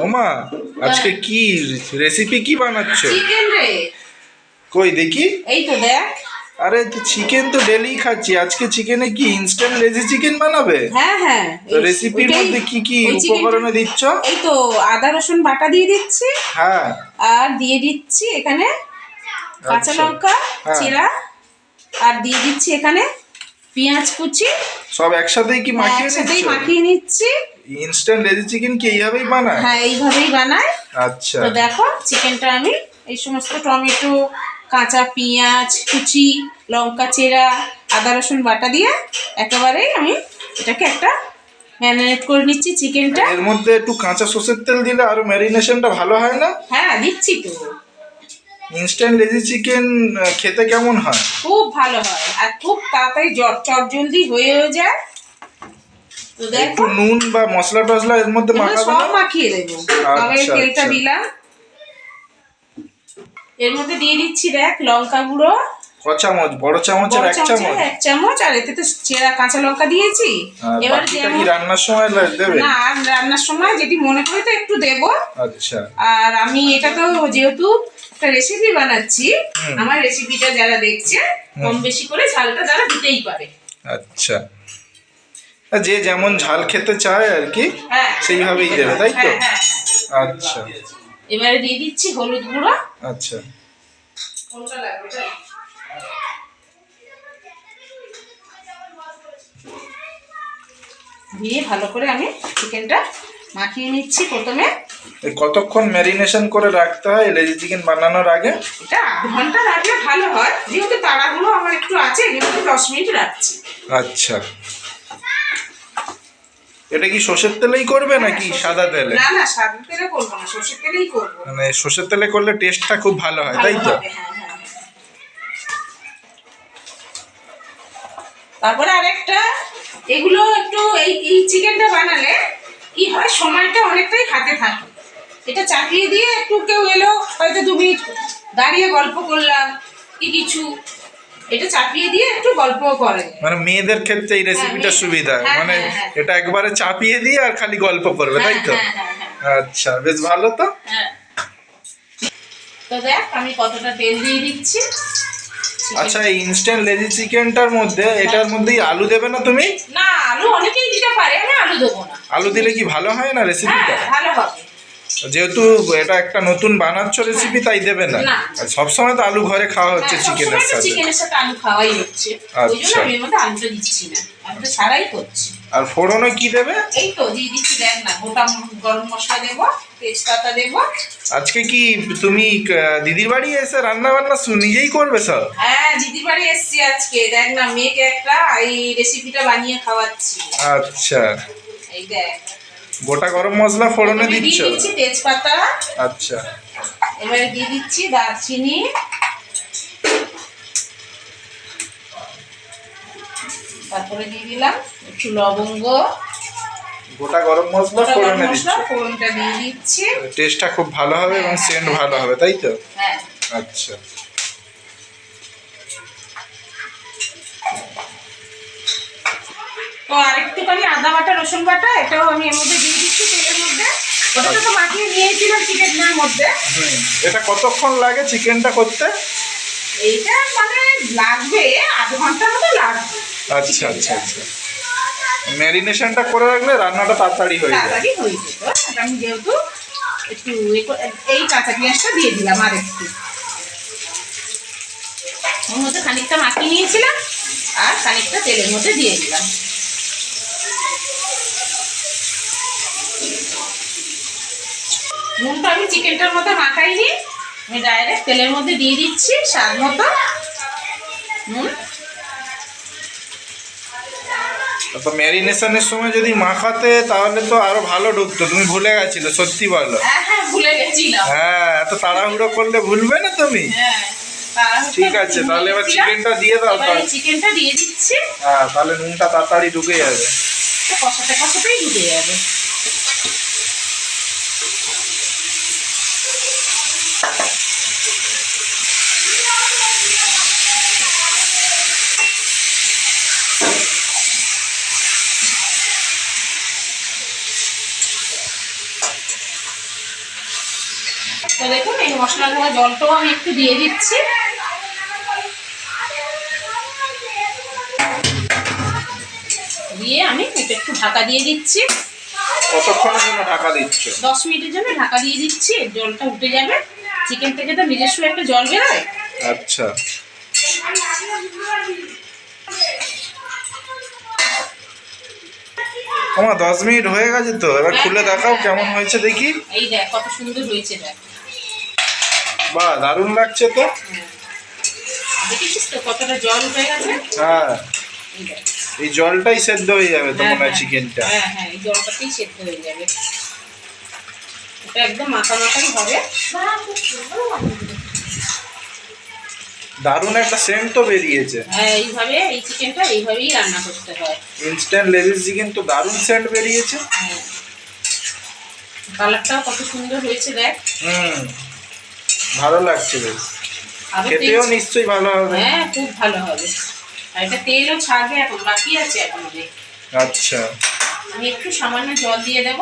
ওমা, আজকে কি রেসিপি কি বানাচ্ছ? চিকেন রে। কই দেখি। এই তো দেখ। আরে তো চিকেন তো ডেলি খাচ্ছি, আজকে চিকেনে কি ইনস্ট্যান্ট লেজি চিকেন বানাবে? হ্যাঁ হ্যাঁ, তো রেসিপির মধ্যে কি কি ওই উপকরণে দিচ্ছ? এই তো আদা রসুন বাটা দিয়ে দিচ্ছি। হ্যাঁ। আর দিয়ে দিচ্ছি এখানে কাঁচা আচ্ছা। লঙ্কা হ্যাঁ। চিরা। আর দিয়ে দিচ্ছি এখানে পেঁয়াজ কুচি। সব একসাথেই কি মাখিয়ে একসাথেই নিচ্ছ? মাখিয়ে নিচ্ছি। ইনস্ট্যান্ট লেজি চিকেন কি এইভাবেই বানায়? হ্যাঁ, এইভাবেই বানাই। আচ্ছা। তো দেখো চিকেনটা আমি এই সমস্ত টমেটো, কাঁচা পেঁয়াজ কুচি, লঙ্কা চেরা, আদা রসুন বাটা দিয়ে একেবারেই আমি এটাকে একটা ম্যারিনেট করে নিচ্ছি চিকেনটা। এর মধ্যে একটু কাঁচা সর্ষের তেল দিলে আরো ম্যারিনেশনটা ভালো হয় না? হ্যাঁ দিচ্ছি তো। ইনস্ট্যান্ট লেজি চিকেন খেতে কেমন হয়? খুব ভালো হয় আর খুব তাড়াতাড়ি চটজলদি হয়েও যায়। তো একটু দেখো নুন বা মশলা টসলা এর মধ্যে এগুলো মাখাবে সব না? মাখিয়ে দেবো। তবে আচ্ছা, তেলটা আচ্ছা। দিলাম। এর মধ্যে দিয়ে দিচ্ছি দেখ লঙ্কা গুঁড়ো ক চামচ? বড় চামচের বড় এক চামচের চামচ? 1 চামচ। আর এতে তো চেরা কাঁচা লঙ্কা দিয়েছি। আর এবার বাকিটা কি যেমন রান্নার সময় দেবে? না, আর রান্নার সময় যেটি মনে করি তো একটু দেবো। আচ্ছা। আর আমি এটা তো যেহেতু একটা রেসিপি বানাচ্ছি, আমার রেসিপিটা যারা দেখছে কম বেশি করে ঝালটা যারা দিতেই পারে। আচ্ছা, যে যেমন ঝাল খেতে চায় আর কি হ্যাঁ সেইভাবেই দেবে, তাই তো? হ্যাঁ হ্যাঁ। আচ্ছা। এবারে দিয়ে দিচ্ছি হলুদ গুঁড়ো। আচ্ছা। কোনটা লাগবে এটা? দিয়ে ভালো করে আমি চিকেনটা মাখিয়ে নিচ্ছি প্রথমে। কতক্ষণ ম্যারিনেশন করে রাখতে হয় লেজি চিকেন বানানোর আগে? এটা 1/2 ঘন্টা রাখলে ভালো হয়, যেহেতু তাড়াগুলো আমার একটু আছে এগুলোকে 10 মিনিট রাখছি। আচ্ছা। এটা কি সর্ষের তেলেই করবে নাকি সাদা তেলে? না না, সাদা তেলে করবো না, সর্ষের তেলেই করবো। মানে সর্ষের তেলে করলে টেস্টটা খুব ভালো হয়, তাই তো? হ্যাঁ হ্যাঁ। তারপরে আরেকটা, এগুলো একটু এই চিকেনটা বানালে কি হয়, সময়টা অনেকটাই হাতে থাকে। এটা চাপিয়ে দিয়ে একটু কেউ এলো, হয়তো 2 মিনিট দাঁড়িয়ে গল্প করলাম কি কিছু, এটা চাপিয়ে দিয়ে একটু গল্প করে। মানে মেয়েদের ক্ষেত্রে এই রেসিপিটা সুবিধা, মানে হ্যাঁ। এটা একবারে চাপিয়ে দিয়ে আর খালি গল্প করবে, তাই তো? হ্যাঁ। আচ্ছা, বেশ ভালো তো। হ্যাঁ, তো দেখ আমি কতটা তেল দিয়ে দিচ্ছি। আচ্ছা, এই ইনস্ট্যান্ট লেজি চিকেনটার মধ্যে এটার মধ্যেই আলু দেবে না তুমি? না, আলু অনেকেই দিতে পারে, আমি আলু দেবো না। আলু দিলে কি ভালো হয় না হ্যাঁ, রেসিপিটা? ভালো হবে। যেহেতু এটা একটা নতুন বানাচ্ছ রেসিপি, তাই দেবে না। না। আর সবসময় তো আলু ঘরে খাওয়া হচ্ছে চিকেনের সবসময় তো সাথে। চিকেনের সাথে আলু খাওয়াই হচ্ছে। ওই জন্য আচ্ছা। আমি এর মধ্যে আলুটা দিচ্ছি না, আলুটা ছাড়াই করছি। আর ফোড়নে কি দেবে? এই তো দিয়ে দিচ্ছি দেখ না, গোটা গরম মশলা দেবো, তেজপাতা দেবো। আজকে কি তুমি দিদির বাড়ি এসে রান্না বান্না নিজেই করবে সব? হ্যাঁ, দিদির বাড়ি এসছি আজকে, দেখ না মেয়েকে একটা এই রেসিপিটা বানিয়ে খাওয়াচ্ছি। আচ্ছা। এই দেখ গোটা গরম মশলা ফোড়নে প্রথমে দিচ্ছ? দিয়ে দিচ্ছি তেজপাতা। আচ্ছা। এবারে দিয়ে দিচ্ছি দারচিনি, তারপরে দিয়ে দিলাম একটু লবঙ্গ। গোটা গরম মশলা গোটা গরম ফোড়নে দিচ্ছ? মশলা ফোড়নটা দিয়ে দিচ্ছি। টেস্টটা খুব ভালো হবে এবং হ্যাঁ, সেন্ট হ্যাঁ, ভালো হবে, তাই তো? হ্যাঁ। আচ্ছা। তো আরেকটুখানি আদা বাটা রসুন বাটা এটাও আমি এর মধ্যে দিয়ে দিচ্ছি তেলের মধ্যে। ওটা তো মাখিয়ে নিয়েছিলাম চিকেনের মধ্যে। এটা কতক্ষণ লাগে চিকেনটা করতে? এইটা মানে লাগবে 1/2 ঘন্টার মতো লাগবে। আচ্ছা আচ্ছা আচ্ছা। ম্যারিনেশনটা করে রাখলে রান্নাটা তাড়াতাড়ি হয়ে যায়। তাড়াতাড়ি হয়ে যেত। আর আমি যেহেতু একটু এই কাঁচা পেঁয়াজটা দিয়ে দিলাম আর একটু। ওর মধ্যে খানিকটা মাখিয়ে নিয়েছিলাম আর খানিকটা তেলের মধ্যে দিয়ে দিলাম। নুনটা আমি চিকেনটার মধ্যে মাখাইনি, আমি ডাইরেক্ট তেলের মধ্যে দিয়ে দিচ্ছি স্বাদ মতো নুন। তো ম্যারিনেশনের সময় যদি মাখাতে তাহলে তো আরো ভালো ঢুকতো, তুমি ভুলে গেছিলে, সত্যি বলো। হ্যাঁ হ্যাঁ, ভুলে গেছিলাম। হ্যাঁ, এত তাড়াহুড়ো করলে ভুলবে না তুমি। হ্যাঁ, ঠিক আছে, তাহলে এবার চিকেনটা দিয়ে দাও। এবার চিকেনটা দিয়ে দিচ্ছি। হ্যাঁ, তাহলে নুনটা তাড়াতাড়ি ঢুকে যাবে। কষাতে কষাতেই ঢুকে যাবে। তো দেখুন এই মশলা ধোয়া জলটাও আমি একটু দিয়ে দিচ্ছি। দিয়ে আমি এটা একটু ঢাকা দিয়ে দিচ্ছি। কতক্ষণের জন্য ঢাকা দিচ্ছ? 10 মিনিটের জন্য ঢাকা দিয়ে দিচ্ছি। জলটা উঠে যাবে, চিকেন থেকে তো নিজস্ব একটা জল বেরোয়। আচ্ছা, আমার 10 মিনিট হয়ে গেছে তো, এবার খুলে দেখাও কেমন হয়েছে দেখি। এই দেখ কত সুন্দর হয়েছে, দেখ। বাহ, দারুণ লাগছে তো। দেখেছিস তো কতটা জল উঠে গেছে? হ্যাঁ, এই দেখ। এই জলটাই সেদ্ধ হয়ে যাবে তো মনে হয় চিকেনটা। হ্যাঁ হ্যাঁ, এই জলটাতেই সেদ্ধ হয়ে যাবে। এটা একদম মাখা মাখাই হবে। দারুণ একটা সেন্ট তো বেরিয়েছে। হ্যাঁ, এইভাবে এই চিকেনটা এইভাবেই রান্না করতে হয়। ইনস্ট্যান্ট লেজিস চিকেন তো দারুণ সেন্ট বেরিয়েছে। হ্যাঁ, কালারটাও কত সুন্দর হয়েছে, দেখ। ভালো লাগছে বেশ। আরো খেতেও তেল- নিশ্চয়ই ভালো হবে। হ্যাঁ, খুব ভালো হবে। আর এটা তেলও ছাড়বে, এখন বাকি আছে এখন অনেক। আচ্ছা, আমি একটু সামান্য জল দিয়ে দেব।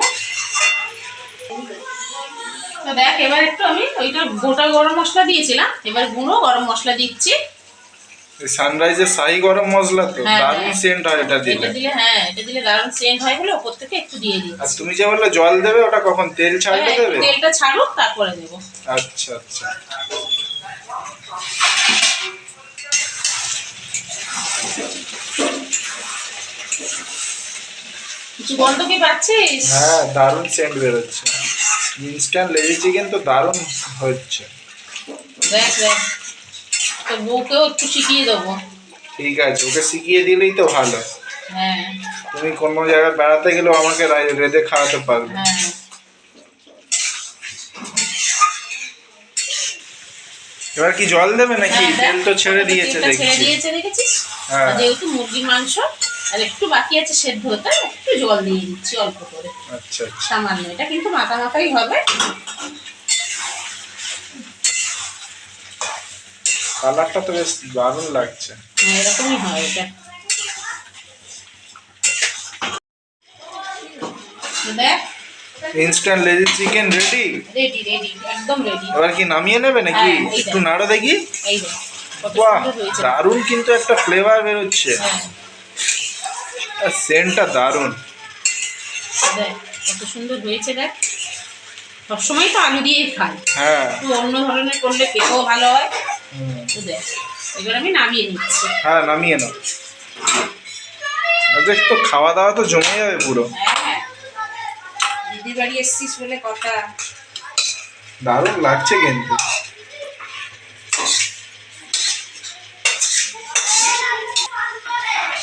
তো দেখ, এবার একটু আমি ওইটা গোটা গরম মশলা দিয়েছিলাম, এবার গুঁড়ো গরম মশলা দিচ্ছি। সানরাইজের শাহি গরম মশলা তো হ্যাঁ, দারুণ হ্যাঁ। সেন্ট হয় এটা দিলে। এটা দিলে, হ্যাঁ, এটা দিলে দারুণ সেন্ট হয় বলে ওপর থেকে একটু দিয়ে আর দিচ্ছি। তুমি যে বললে জল দেবে, ওটা কখন তেল ছাড়লে হ্যাঁ, একটু দেবে? তেলটা ছাড়ুক তারপরে দেবো। আচ্ছা আচ্ছা, কিছু গন্ধ কি পাচ্ছিস? হ্যাঁ দারুণ সেন্ট বেরোচ্ছে। ইনস্ট্যান্ট লেজি চিকেন তো দারুণ হচ্ছে। দেখ দেখ, তো বউকেও একটু শিখিয়ে দেবো। ঠিক আছে, ওকে শিখিয়ে দিলেই তো ভালো। হ্যাঁ তুমি কোনো জায়গায় বেড়াতে গেলেও আমাকে রেঁধে খাওয়াতে পারবে। হ্যাঁ, এবার কি জল দেবে নাকি? হ্যাঁ, তেল দেখ, তো ছেড়ে দিয়েছে তেলটা ছেড়ে দেখছি। দিয়েছে, দেখেছিস? হ্যাঁ। আর যেহেতু মুরগির মাংস আর একটু বাকি আছে সেদ্ধ হতে, একটু জল দিয়ে দিচ্ছি অল্প করে, আচ্ছা আচ্ছা, সামান্য। এটা কিন্তু মাখা মাখাই হবে। কালারটা তো বেশ দারুণ লাগছে। হ্যাঁ, এরকমই হয় এটা। তো দেখ, instant lazy chicken ready. Ready ready, একদম রেডি। এবার কি নামিয়ে নেবে নাকি? হ্যাঁ, এই একটু দেখ। নাড়ো দেখি। এই দেখ কত বাহ, সুন্দর হয়েছে। দারুণ কিন্তু একটা ফ্লেভার বেরোচ্ছে। হ্যাঁ, আর সেন্টটা দারুণ। দেখ কত সুন্দর হয়েছে, দেখ। সবসময় তো আলু দিয়েই খাই, হ্যাঁ। একটু অন্য ধরনের করলে খেতেও ভালো হয়। হুম। তো দেখ, এবার আমি নামিয়ে নিচ্ছি। হ্যাঁ, নামিয়ে নাও। আচ্ছা, তো খাওয়া দাওয়া তো জমে যাবে পুরো। হ্যাঁ, দিদি বাড়ি এসছিস বলে কথা। দারুণ লাগছে কিন্তু।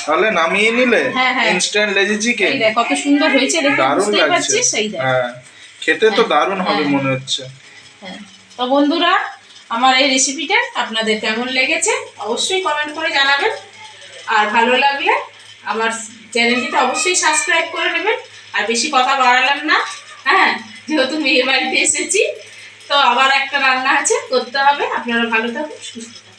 তাহলে নামিয়ে নিলে হ্যাঁ, হ্যাঁ। Instant lazy chicken. এই দেখ কত সুন্দর হয়েছে, দেখে দারুণ বুঝতেই লাগছে। পারছিস? এই দেখ। হ্যাঁ, খেতে তো হ্যাঁ, দারুণ হবে হ্যাঁ। মনে হচ্ছে। হ্যাঁ, তো বন্ধুরা, আমার এই রেসিপিটা আপনাদের কেমন লেগেছে অবশ্যই কমেন্ট করে জানাবেন। আর ভালো লাগলে আমার চ্যানেলটিতে অবশ্যই সাবস্ক্রাইব করে নেবেন। আর বেশি কথা বাড়ালাম না, হ্যাঁ, যেহেতু মেয়ের বাড়িতে এসেছি, তো আবার একটা রান্না আছে, করতে হবে। আপনারা ভালো থাকুন, সুস্থ থাকুন।